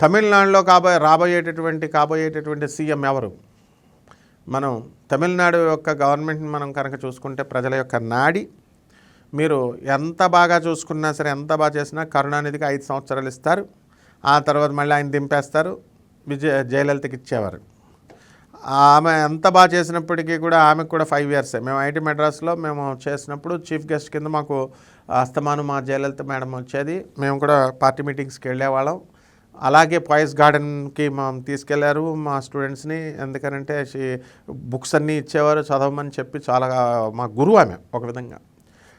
తమిళనాడులో కాబోయేటటువంటి సీఎం ఎవరు? మనం తమిళనాడు యొక్క గవర్నమెంట్ని మనం కనుక చూసుకుంటే ప్రజల యొక్క నాడి మీరు ఎంత బాగా చూసుకున్నా సరే, ఎంత బాగా చేసినా కరుణానిధికి 5 సంవత్సరాలు ఇస్తారు. ఆ తర్వాత మళ్ళీ ఆయన దింపేస్తారు. జయలలితకి ఇచ్చేవారు. ఆమె ఎంత బాగా చేసినప్పటికీ కూడా ఆమెకు కూడా 5 ఇయర్సే. మేము ఐటీ మెడ్రాస్లో మేము చేసినప్పుడు చీఫ్ గెస్ట్ కింద మాకు అస్తమాను మా జయలలిత మేడం వచ్చేది. మేము కూడా పార్టీ మీటింగ్స్కి వెళ్ళేవాళ్ళం. అలాగే పాయిస్ గార్డెన్కి మేము తీసుకెళ్లారు మా స్టూడెంట్స్ని. ఎందుకనంటే బుక్స్ అన్నీ ఇచ్చేవారు చదవమని చెప్పి. చాలా మా గురువు ఆమె ఒక విధంగా.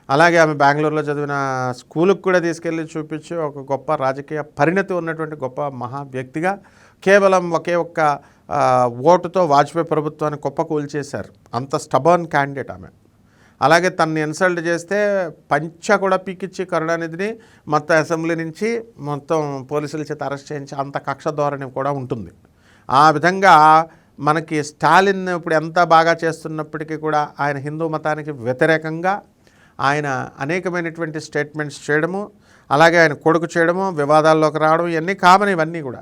అలాగే ఆమె బెంగళూరులో చదివిన స్కూలుకు కూడా తీసుకెళ్ళి చూపించి ఒక గొప్ప రాజకీయ పరిణతి ఉన్నటువంటి గొప్ప మహా వ్యక్తిగా కేవలం ఒకే ఒక్క ఓటుతో వాజ్పేయి ప్రభుత్వాన్ని కూల్చేశారు. అంత స్టబర్న్ క్యాండిడేట్ ఆమె. అలాగే తనని ఇన్సల్ట్ చేస్తే పంచ కూడా పీకిచ్చి కరుణానిధిని మొత్తం అసెంబ్లీ నుంచి మొత్తం పోలీసుల చేత అరెస్ట్ చేయించి అంత కక్ష ధోరణి కూడా ఉంటుంది. ఆ విధంగా మనకి స్టాలిన్ ఇప్పుడు ఎంత బాగా చేస్తున్నప్పటికీ కూడా ఆయన హిందూ మతానికి వ్యతిరేకంగా ఆయన అనేకమైనటువంటి స్టేట్మెంట్స్ చేయడము, అలాగే ఆయన కొడుకు చేయడము, వివాదాల్లోకి రావడం, ఇవన్నీ కామన్ ఇవన్నీ కూడా.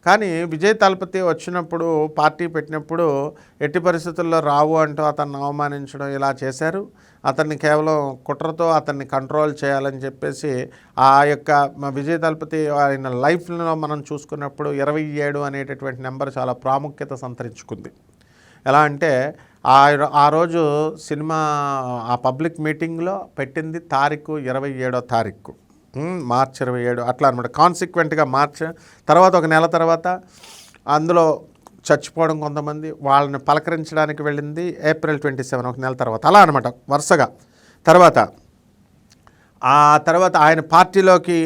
కానీ విజయ్ తలపతి వచ్చినప్పుడు పార్టీ పెట్టినప్పుడు ఎట్టి పరిస్థితుల్లో రావు అంటూ అతన్ని అవమానించడం ఇలా చేశారు. అతన్ని కేవలం కుట్రతో అతన్ని కంట్రోల్ చేయాలని చెప్పేసి ఆ యొక్క విజయ్ తలపతి ఆయన లైఫ్లో మనం చూసుకున్నప్పుడు 27 అనేటటువంటి నెంబర్ చాలా ప్రాముఖ్యత సంతరించుకుంది. ఎలా అంటే ఆ రోజు సినిమా ఆ పబ్లిక్ మీటింగ్లో పెట్టింది తారీఖు 27వ తారీఖు, మార్చి 27 అట్లా అనమాట. కాన్సిక్వెంట్గా తర్వాత ఒక నెల తర్వాత అందులో చచ్చిపోవడం కొంతమంది, వాళ్ళని పలకరించడానికి వెళ్ళింది ఏప్రిల్ 27 ఒక నెల తర్వాత, అలా అనమాట వరుసగా. ఆ తర్వాత ఆయన పార్టీలోకి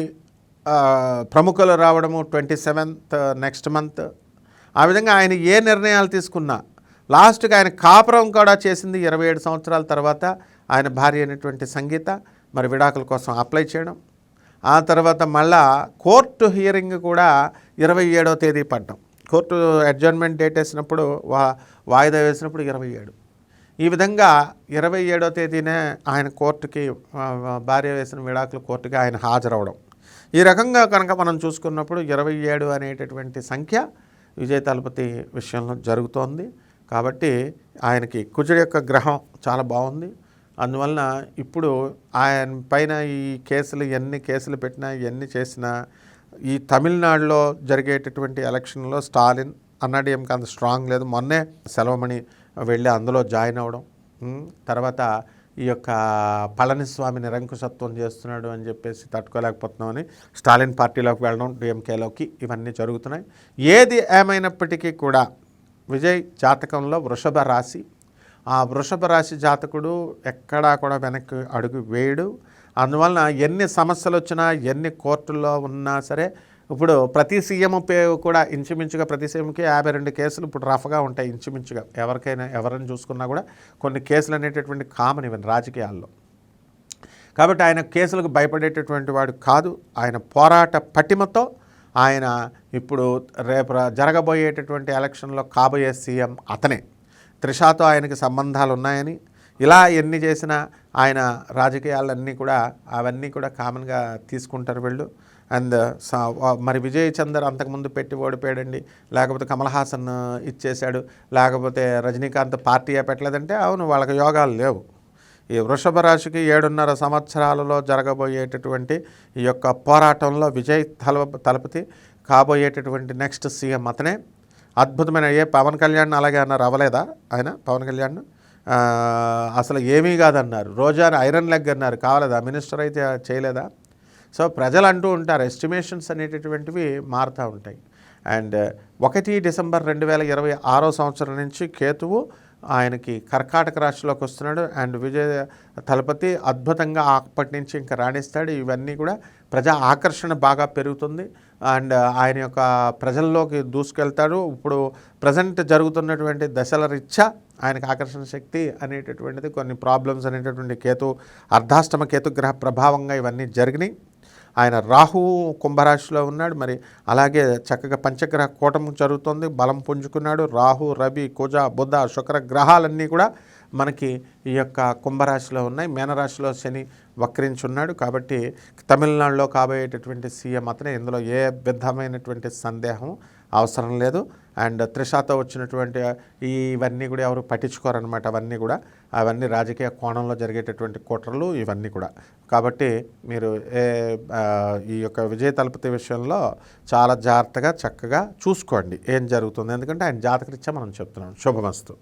ప్రముఖులు రావడము 27th నెక్స్ట్ మంత్. ఆ విధంగా ఆయన ఏ నిర్ణయాలు తీసుకున్నా లాస్ట్గా ఆయన కాపురం కూడా చేసింది 27 సంవత్సరాల తర్వాత. ఆయన భార్య అయినటువంటి సంగీత మరి విడాకుల కోసం అప్లై చేయడం, ఆ తర్వాత మళ్ళా కోర్టు హియరింగ్ కూడా 27వ తేదీ పడ్డం. కోర్టు అడ్జర్న్మెంట్ డేట్ వేసినప్పుడు వాయిదా వేసినప్పుడు 27. ఈ విధంగా 27వ తేదీనే ఆయన కోర్టుకి భార్య వేసిన విడాకుల కోర్టుకి ఆయన హాజరవడం. ఈ రకంగా కనుక మనం చూసుకున్నప్పుడు 27 అనేటటువంటి సంఖ్య విజయ్ తలపతి విషయంలో జరుగుతోంది. కాబట్టి ఆయనకి కుజుడు యొక్క గ్రహం చాలా బాగుంది. అందువలన ఇప్పుడు ఆయన పైన ఈ కేసులు ఎన్ని కేసులు పెట్టినా ఎన్ని చేసినా ఈ తమిళనాడులో జరిగేటటువంటి ఎలక్షన్లో స్టాలిన్ అన్నాడీఎంకి అంత స్ట్రాంగ్ లేదు. మొన్నే సెలవుమణి వెళ్ళి అందులో జాయిన్ అవ్వడం, తర్వాత ఈ యొక్క పళనిస్వామి నిరంకుశత్వం చేస్తున్నాడు అని చెప్పేసి తట్టుకోలేకపోతున్నామని స్టాలిన్ పార్టీలోకి వెళ్ళడం, డిఎంకేలోకి, ఇవన్నీ జరుగుతున్నాయి. ఏది ఏమైనప్పటికీ కూడా విజయ్ జాతకంలో వృషభ రాశి. ఆ వృషభ రాశి జాతకుడు ఎక్కడా కూడా వెనక్కి అడుగు వేయడు. అందువలన ఎన్ని సమస్యలు వచ్చినా ఎన్ని కోర్టుల్లో ఉన్నా సరే, ఇప్పుడు ప్రతి సీఎం కూడా ఇంచుమించుగా ప్రతి సీఎంకి 52 కేసులు ఇప్పుడు రఫ్గా ఉంటాయి ఇంచుమించుగా. ఎవరిని చూసుకున్నా కూడా కొన్ని కేసులు అనేటటువంటి కామన్ ఇవన్నీ రాజకీయాల్లో. కాబట్టి ఆయన కేసులకు భయపడేటటువంటి వాడు కాదు. ఆయన పోరాట పటిమతో ఆయన ఇప్పుడు రేపు జరగబోయేటటువంటి ఎలక్షన్లో కాబోయే సీఎం అతనే. త్రిషాతో ఆయనకి సంబంధాలు ఉన్నాయని, ఇలా ఎన్ని చేసినా ఆయన రాజకీయాలన్నీ కూడా అవన్నీ కూడా కామన్గా తీసుకుంటారు వీళ్ళు. అండ్ మరి విజయ్ చందర్ అంతకుముందు పెట్టి ఓడిపోయాడండి, లేకపోతే కమల్ హాసన్ ఇచ్చేశాడు, లేకపోతే రజనీకాంత్ పార్టీయే పెట్టలేదంటే అవును, వాళ్ళకి యోగాలు లేవు. ఈ వృషభ రాశికి 7.5 సంవత్సరాలలో జరగబోయేటటువంటి ఈ యొక్క పోరాటంలో విజయ్ తలపతి కాబోయేటటువంటి నెక్స్ట్ సీఎం అతనే. అద్భుతమైన పవన్ కళ్యాణ్ అలాగే అన్నారు, అవ్వలేదా ఆయన? పవన్ కళ్యాణ్ అసలు ఏమీ కాదన్నారు. రోజాని ఐరన్ లెగ్ అన్నారు, కావలేదా? మినిస్టర్ అయితే చేయలేదా? సో ప్రజలు అంటూ ఉంటారు, ఎస్టిమేషన్స్ అనేటటువంటివి మారుతూ ఉంటాయి. అండ్ 1 డిసెంబర్ 2026 సంవత్సరం నుంచి కేతువు ఆయనకి కర్కాటక రాశిలోకి వస్తున్నాడు. అండ్ విజయ్ తలపతి అద్భుతంగా అప్పటి నుంచి ఇంకా రాణిస్తాడు. ఇవన్నీ కూడా ప్రజా ఆకర్షణ బాగా పెరుగుతుంది. అండ్ ఆయన యొక్క ప్రజల్లోకి దూసుకెళ్తాడు. ఇప్పుడు ప్రజెంట్ జరుగుతున్నటువంటి దశల రీత్యా ఆయనకు ఆకర్షణ శక్తి అనేటటువంటిది, కొన్ని ప్రాబ్లమ్స్ అనేటటువంటి అర్ధాష్టమ కేతుగ్రహ ప్రభావంగా ఇవన్నీ జరిగినాయి. ఆయన రాహు కుంభరాశిలో ఉన్నాడు. మరి అలాగే చక్కగా పంచగ్రహ కూటమి జరుగుతుంది, బలం పుంజుకున్నాడు. రాహు, రవి, కుజ, బుధ, శుక్ర గ్రహాలన్నీ కూడా మనకి ఈ యొక్క కుంభరాశిలో ఉన్నాయి. మీనరాశిలో శని వక్రించున్నాడు కాబట్టి తమిళనాడులో కాబోయేటటువంటి సీఎం అతనే. ఇందులో ఏ విధమైనటువంటి సందేహం అవసరం లేదు. అండ్ త్రిషాతో వచ్చినటువంటి ఇవన్నీ కూడా ఎవరు పట్టించుకోరనమాట. అవన్నీ రాజకీయ కోణంలో జరిగేటటువంటి కుట్రలు ఇవన్నీ కూడా. కాబట్టి మీరు ఈ యొక్క విజయ తలపతి విషయంలో చాలా జాగ్రత్తగా చక్కగా చూసుకోండి ఏం జరుగుతుంది. ఎందుకంటే ఆయన జాతకరీత్యా మనం చెప్తున్నాం. శుభమస్తు.